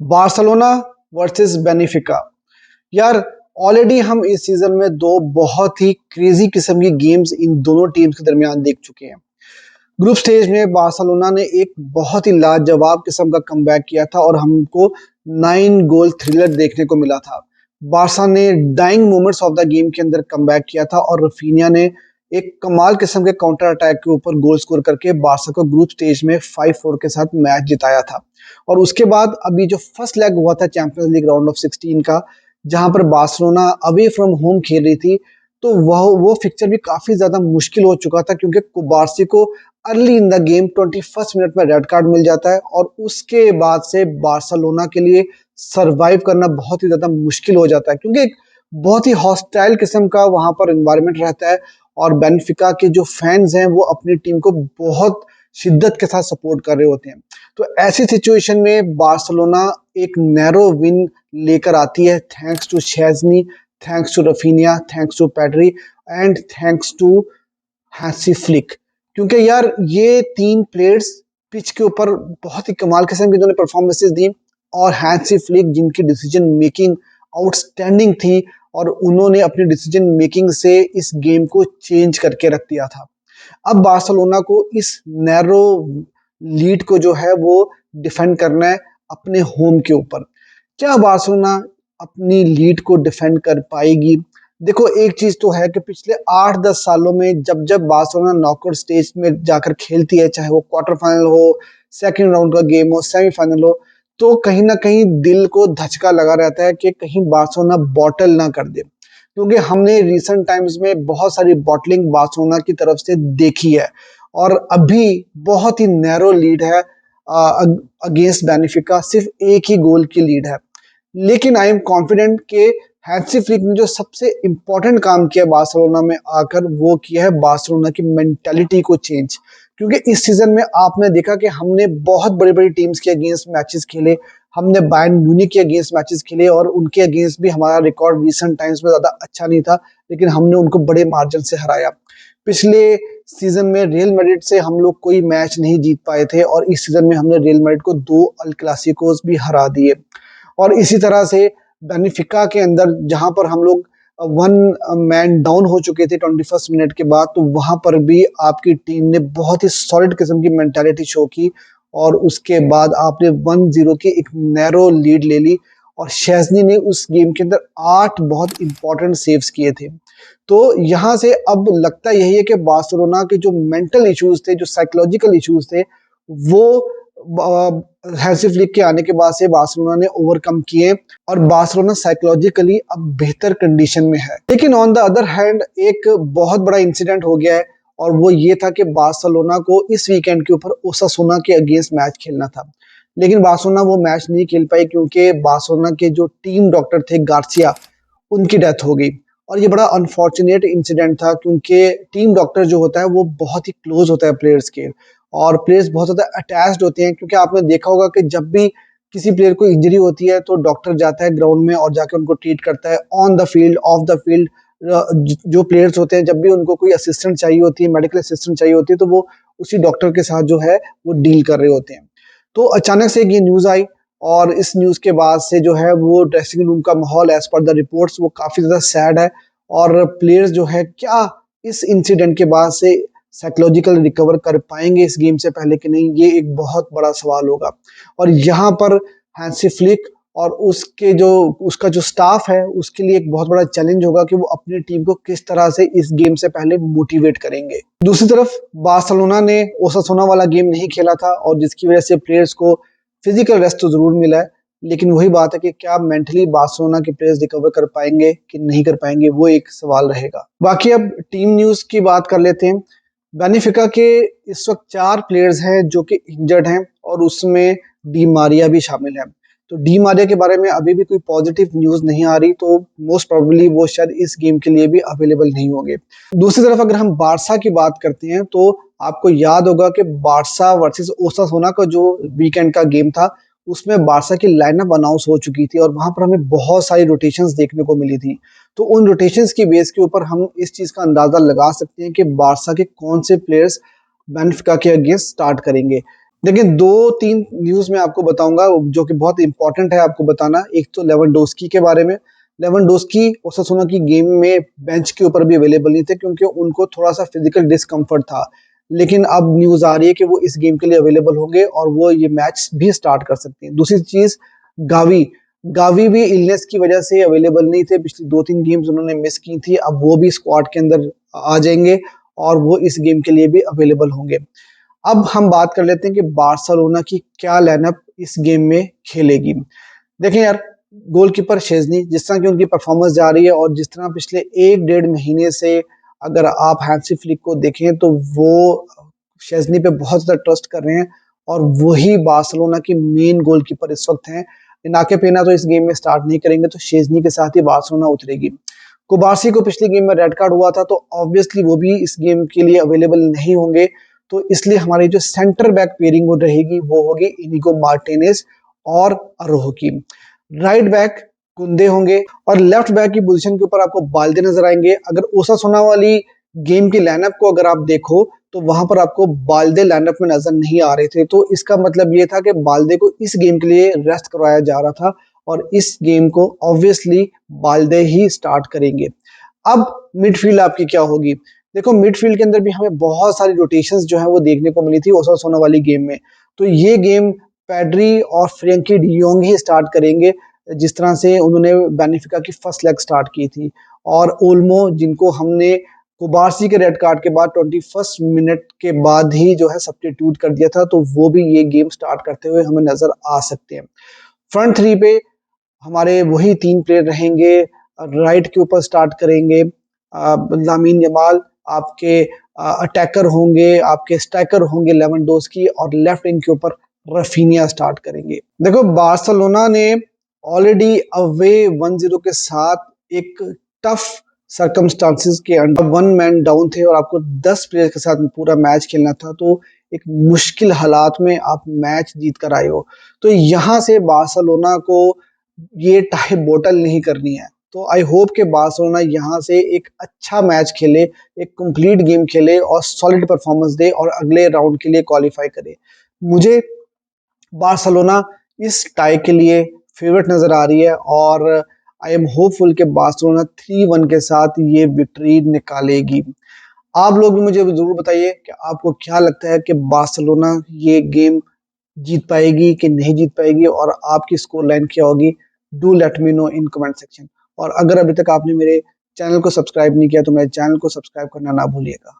Barcelona versus Benfica. यार, already हम इस सीजन में दो बहुत ही क्रेजी किस्म की गेम्स इन दोनों टीम्स के दरमियान देख चुके हैं। ग्रुप स्टेज में बार्सिलोना ने एक बहुत ही लाजवाब किस्म का कमबैक किया था और हमको 9 गोल थ्रिलर देखने को मिला था। बारसा ने dying moments of the game के अंदर कमबैक किया था और रफीनिया ने एक कमाल किस्म के काउंटर अटैक के ऊपर गोल स्कोर करके बारसा को ग्रुप स्टेज में 5-4 के साथ मैच जिताया था। और उसके बाद अभी जो फर्स्ट लेग हुआ था चैंपियंस लीग राउंड ऑफ 16 का, जहां पर बार्सिलोना अवे फ्रॉम होम खेल रही थी, तो वो फिक्चर भी काफी ज्यादा मुश्किल हो चुका था क्योंकि कुबार्सी को early in the game 21st minute में रेड कार्ड मिल जाता है और उसके बाद से बार्सिलोना के लिए सरवाइव करना बहुत ही ज्यादा मुश्किल हो जाता है क्योंकि एक बहुत ही हॉस्टाइल किस्म का वहां पर एनवायरनमेंट रहता है और बेनिफिका के जो फैंस हैं वो अपनी टीम को बहुत शिद्दत के साथ सपोर्ट कर रहे होते हैं। तो ऐसी सिचुएशन में बार्सिलोना एक नैरो विन लेकर आती है, thanks to Szczesny, thanks to Raphinha, thanks to Pedri and thanks to Hansi Flick. क्योंकि यार ये तीन प्लेयर्स पिच के ऊपर बहुत ही कमाल किस्म की इन्होंने परफॉर्मेंसेस दी और हैंसी फ्लिक जिनकी डिसीजन मेकिंग आउटस्टैंडिंग थी और उन्होंने अपनी डिसीजन मेकिंग से इस गेम को चेंज करके रख दिया था। अब बार्सिलोना को इस नैरो लीड को जो है वो डिफेंड करना है अपने होम के ऊपर। क्या बार्सिलोना अपनी लीड को डिफेंड कर पाएगी? देखो, एक चीज तो है कि पिछले 8-10 सालों में जब जब बार्सिलोना नॉकआउट स्टेज में जाकर खेलती है, चाहे वो क्वार्टर फाइनल हो, सेकंड राउंड का गेम हो, सेमीफाइनल हो, तो कहीं ना कहीं दिल को धचका लगा रहता है कि कहीं बार्सिलोना बॉटल ना कर दे, क्योंकि हमने रिसेंट टाइम्स में बहुत सारी बॉटलिंग बार्सिलोना की तरफ से देखी है और अभी बहुत ही नैरो लीड है अगेंस्ट बेनिफिका, सिर्फ एक ही गोल की लीड है। लेकिन आई एम कॉन्फिडेंट कि हैंसी फ्लिक ने जो सबसे इंपॉर्टेंट काम किया बार्सिलोना में आकर, वो किया है बार्सिलोना की मेंटालिटी को चेंज। क्योंकि इस सीजन में आपने देखा कि हमने बहुत बड़ी बड़ी टीम्स के अगेंस्ट मैचेस खेले, हमने बायर्न म्यूनिख के अगेंस्ट मैचेस खेले और उनके अगेंस्ट भी हमारा रिकॉर्ड रिसेंट टाइम्स में ज्यादा अच्छा नहीं था, लेकिन हमने उनको बड़े मार्जिन से हराया। पिछले सीजन में रियल मैड्रिड से हम लोग कोई मैच नहीं जीत पाए थे और इस सीजन में हमने रियल मैड्रिड को 2 अल क्लासिकोस भी हरा दिए। और इसी तरह से बेनिफिका के अंदर जहां पर हम लोग वन मैन डाउन हो चुके थे 21st मिनट के बाद, तो वहां पर भी आपकी टीम ने बहुत ही सॉलिड किस्म की मेंटालिटी शो की और उसके बाद आपने 1-0 की एक नैरो लीड ले ली और शेज़नी ने उस गेम के अंदर 8 बहुत इंपॉर्टेंट सेव्स किए थे। तो यहाँ से अब लगता यही है कि बार्सिलोना के जो मेंटल इश्यूज थे, जो साइकोलॉजिकल इश्यूज थे, वो हैंसी फ्लिक के आने के बाद से बार्सिलोना ने ओवरकम किए और बार्सिलोना साइकोलॉजिकली अब बेहतर कंडीशन में है। लेकिन ऑन द अदर हैंड एक बहुत बड़ा इंसिडेंट हो गया है और वो ये था कि बार्सिलोना को इस वीकेंड के ऊपर ओसासुना के अगेंस्ट मैच खेलना था, लेकिन बार्सिलोना वो मैच नहीं खेल पाई क्योंकि बार्सिलोना के जो टीम डॉक्टर थे गार्सिया, उनकी डेथ हो गई। और ये बड़ा अनफॉर्चुनेट इंसिडेंट था क्योंकि टीम डॉक्टर जो होता है वो बहुत ही क्लोज होता है प्लेयर्स के और प्लेयर्स बहुत ज्यादा अटैच्ड होते हैं, क्योंकि आपने देखा होगा कि जब भी किसी प्लेयर को इंजरी होती है तो डॉक्टर जाता है ग्राउंड में और जाके उनको ट्रीट करता है on the field, of the field. जो प्लेयर्स होते हैं जब भी उनको कोई असिस्टेंट चाहिए होती है, मेडिकल असिस्टेंट चाहिए होती है, तो वो उसी डॉक्टर के साथ जो है वो डील कर रहे होते हैं। तो अचानक से ये न्यूज आई और इस न्यूज के बाद से जो है वो ड्रेसिंग रूम का माहौल एज पर द रिपोर्ट्स वो काफी ज्यादा सैड है और प्लेयर्स जो है क्या इस इंसिडेंट के बाद से साइकोलॉजिकल रिकवर कर पाएंगे इस गेम से पहले कि नहीं, ये एक बहुत बड़ा सवाल होगा। और यहाँ पर हैंसी फ्लिक और उसके जो उसका जो स्टाफ है उसके लिए एक बहुत बड़ा चैलेंज होगा कि वो अपनी टीम को किस तरह से इस गेम से पहले मोटिवेट करेंगे। दूसरी तरफ बार्सिलोना ने ओसासुना वाला गेम नहीं खेला था और जिसकी वजह से प्लेयर्स को फिजिकल रेस्ट तो जरूर मिला है, लेकिन वही बात है कि क्या मेंटली बार्सिलोना के प्लेयर्स रिकवर कर पाएंगे कि नहीं कर पाएंगे, वो एक सवाल रहेगा। बाकी अब टीम न्यूज की बात कर लेते हैं। बेनिफिका के इस वक्त 4 प्लेयर्स हैं जो कि इंजर्ड हैं और उसमें डी मारिया भी शामिल है। तो डी मारिया के बारे में अभी भी कोई पॉजिटिव न्यूज नहीं आ रही, तो मोस्ट प्रोबेबली वो शायद इस गेम के लिए भी अवेलेबल नहीं होंगे। दूसरी तरफ अगर हम बारसा की बात करते हैं तो आपको याद होगा कि बारसा वर्सेस ओसासुना का जो वीकेंड का गेम था उसमें बारसा की लाइनअप अनाउंस हो चुकी थी और वहां पर हमें बहुत सारी रोटेशंस देखने को मिली थी। तो उन रोटेशंस की बेस के ऊपर हम इस चीज का अंदाजा लगा सकते हैं कि बारसा के कौन से प्लेयर्स बेनिफिका के अगेंस्ट स्टार्ट करेंगे। देखिए 2-3 न्यूज़ मैं आपको बताऊँगा जो कि बहुत इम्पोर्टेंट है आपको बताना। एक तो लेवेंडोस्की के बारे में। लेवेंडोस्की ओसासुना की गेम में बेंच के ऊपर भी अवेलेबल नहीं थे क्योंकि उनको थोड़ा-सा फिज़िकल डिस्कम्फर्ट था। लेकिन अब न्यूज़ आ रही है कि वो इस गेम के लिए अवेलेबल होंगे और वो ये मैच भी स्टार्ट कर सकते हैं। दूसरी चीज़ गावी, गावी भी इलनेस की वजह से अवेलेबल नहीं थे। पिछली 2-3 गेम्स उन्होंने मिस की थी। अब वो भी स्क्वाड के अंदर आ जाएँगे और वो इस गेम के लिए भी अवेलेबल होंगे। अब हम बात कर लेते हैं कि बार्सिलोना की क्या लाइनअप इस गेम में खेलेगी। देखें यार, गोलकीपर शेज़नी जिस तरह की उनकी परफॉर्मेंस जा रही है और जिस तरह पिछले 1 डेढ़ महीने से अगर आप हैंसी फ्लिक को देखें तो वो शेज़नी पे बहुत ज़्यादा ट्रस्ट कर रहे हैं और वही बार्सिलोना की मेन गोलकीपर इस वक्त हैं। इनाके पेना तो इस गेम में स्टार्ट नहीं करेंगे तो शेज़नी के साथ ही बार्सिलोना उतरेगी। कुबार्सी को पिछली गेम में रेड कार्ड हुआ था तो ऑब्वियसली वो भी इस गेम के लिए अवेलेबल नहीं होंगे। तो इसलिए हमारी जो सेंटर बैक पेयरिंग वो रहेगी वो होगी इनिगो मार्टिनेज और अरोहो की। राइट बैक कुंदे होंगे और लेफ्ट बैक की पोजीशन के ऊपर आपको बाल्दे नजर आएंगे। अगर ओसासुना वाली गेम की लाइनअप को अगर आप देखो तो वहां पर आपको बाल्दे लाइनअप में नजर नहीं आ रहे थे, तो इसका मतलब ये था कि बाल्दे को इस गेम के लिए रेस्ट करवाया जा रहा था और इस गेम को ऑब्वियसली बाल्दे ही स्टार्ट करेंगे। अब मिडफील्ड आपकी क्या होगी? देखो मिडफील्ड के अंदर भी हमें बहुत सारी रोटेशंस जो है वो देखने को मिली थी ओसासुना वाली गेम में। तो ये गेम पेड्री और फ्रैंकी डियोंग ही स्टार्ट करेंगे जिस तरह से उन्होंने बेनिफिका की फर्स्ट लेग स्टार्ट की थी। और ओल्मो जिनको हमने कुबार्सी के रेड कार्ड के बाद 21 मिनट के बाद ही जो है सब्स्टिट्यूट कर दिया था, तो वो भी ये गेम स्टार्ट करते हुए हमें नजर आ सकते हैं। फ्रंट थ्री पे हमारे वही 3 प्लेयर रहेंगे। राइट के ऊपर स्टार्ट करेंगे लामीन यमाल, आपके अटैकर होंगे, आपके स्ट्राइकर होंगे लेवेंडोस्की और लेफ्ट विंग के ऊपर रफीनिया स्टार्ट करेंगे। देखो बार्सिलोना ने ऑलरेडी अवे 1-0 के साथ एक टफ सर्कमस्टांसेस के अंडर 1 मैन डाउन थे और आपको 10 प्लेयर के साथ पूरा मैच खेलना था, तो एक मुश्किल हालात में आप मैच जीत कर आए हो। तो यहाँ से बार्सिलोना को ये टाई बोतल नहीं करनी है। तो आई होप कि बार्सिलोना यहाँ से एक अच्छा मैच खेले, एक कंप्लीट गेम खेले और सॉलिड परफॉर्मेंस दे और अगले राउंड के लिए क्वालिफाई करे। मुझे बार्सिलोना इस टाई के लिए फेवरेट नजर आ रही है और आई एम होपफुल कि बार्सिलोना 3-1 के साथ ये विक्ट्री निकालेगी। आप लोग भी मुझे जरूर बताइए कि आपको क्या लगता है कि बार्सिलोना ये गेम जीत पाएगी कि नहीं जीत पाएगी और आपकी स्कोर लाइन क्या होगी। Do let me know in comment section. और अगर अभी तक आपने मेरे चैनल को सब्सक्राइब नहीं किया तो मेरे चैनल को सब्सक्राइब करना ना भूलिएगा।